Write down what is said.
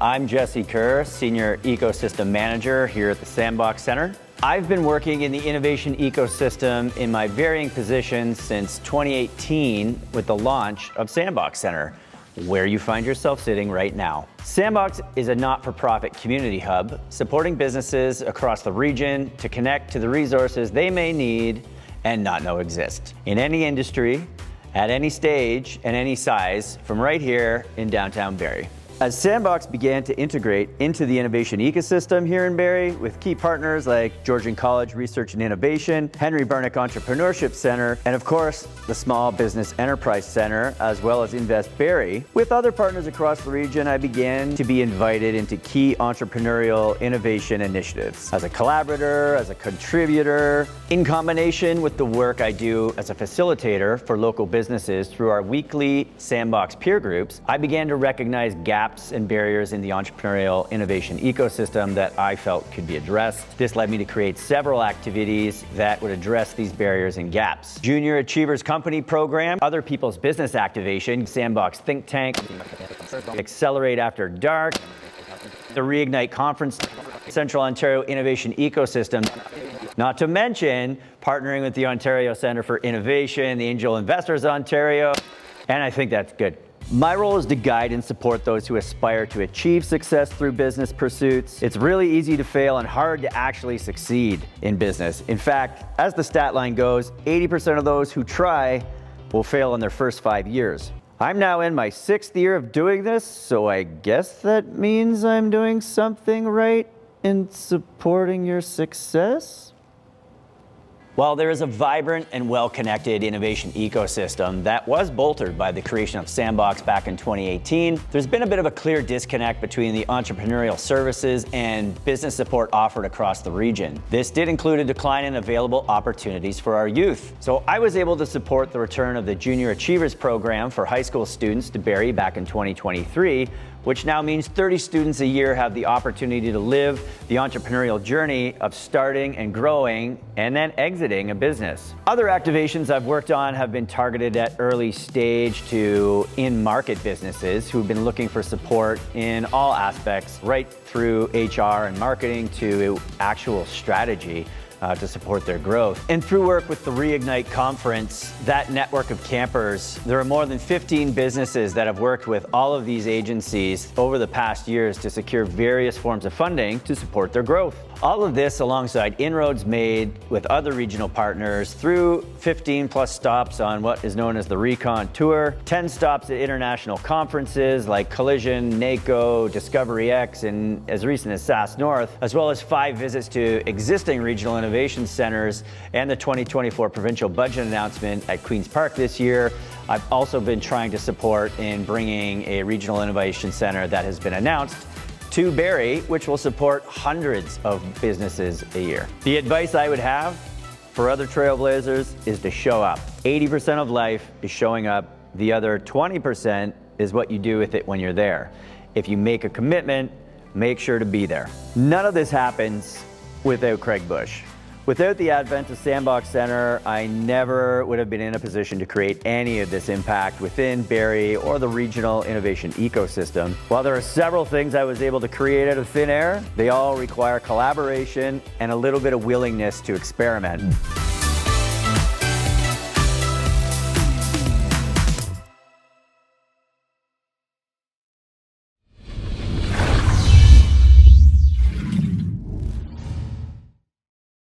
I'm Jesse Kerr, Senior Ecosystem Manager here at the Sandbox Center. I've been working in the innovation ecosystem in my varying positions since 2018 with the launch of Sandbox Center, where you find yourself sitting right now. Sandbox is a not-for-profit community hub supporting businesses across the region to connect to the resources they may need and not know exist in any industry, at any stage and any size, from right here in downtown Barrie. As Sandbox began to integrate into the innovation ecosystem here in Barrie with key partners like Georgian College Research and Innovation, Henry Barnick Entrepreneurship Center, and of course, the Small Business Enterprise Center, as well as Invest Barrie. With other partners across the region, I began to be invited into key entrepreneurial innovation initiatives as a collaborator, as a contributor, in combination with the work I do as a facilitator for local businesses through our weekly Sandbox peer groups. I began to recognize gaps and barriers in the entrepreneurial innovation ecosystem that I felt could be addressed. This led me to create several activities that would address these barriers and gaps. Junior Achievers Company Program, Other People's Business Activation, Sandbox Think Tank, Accelerate After Dark, the Reignite Conference, Central Ontario Innovation Ecosystem, not to mention partnering with the Ontario Centre for Innovation, the Angel Investors Ontario, and I think that's good. My role is to guide and support those who aspire to achieve success through business pursuits. It's really easy to fail and hard to actually succeed in business. In fact, as the stat line goes, 80% of those who try will fail in their first 5 years. I'm now in my 6th year of doing this, so I guess that means I'm doing something right in supporting your success? While there is a vibrant and well-connected innovation ecosystem that was bolstered by the creation of Sandbox back in 2018, there's been a bit of a clear disconnect between the entrepreneurial services and business support offered across the region. This did include a decline in available opportunities for our youth. So I was able to support the return of the Junior Achievers Program for high school students to Barrie back in 2023, which now means 30 students a year have the opportunity to live the entrepreneurial journey of starting and growing and then exiting a business. Other activations I've worked on have been targeted at early stage to in-market businesses who've been looking for support in all aspects, right through HR and marketing to actual strategy. To support their growth. And through work with the Reignite Conference, that network of campers, there are more than 15 businesses that have worked with all of these agencies over the past years to secure various forms of funding to support their growth. All of this alongside inroads made with other regional partners through 15 plus stops on what is known as the Recon Tour, 10 stops at international conferences like Collision, NACO, Discovery X, and as recent as SAS North, as well as 5 visits to existing regional innovation centers and the 2024 provincial budget announcement at Queen's Park this year. I've also been trying to support in bringing a regional innovation center that has been announced to Barrie, which will support hundreds of businesses a year. The advice I would have for other trailblazers is to show up. 80% of life is showing up. The other 20% is what you do with it when you're there. If you make a commitment, make sure to be there. None of this happens without Craig Bush. Without the advent of Sandbox Center, I never would have been in a position to create any of this impact within Barrie or the regional innovation ecosystem. While there are several things I was able to create out of thin air, they all require collaboration and a little bit of willingness to experiment.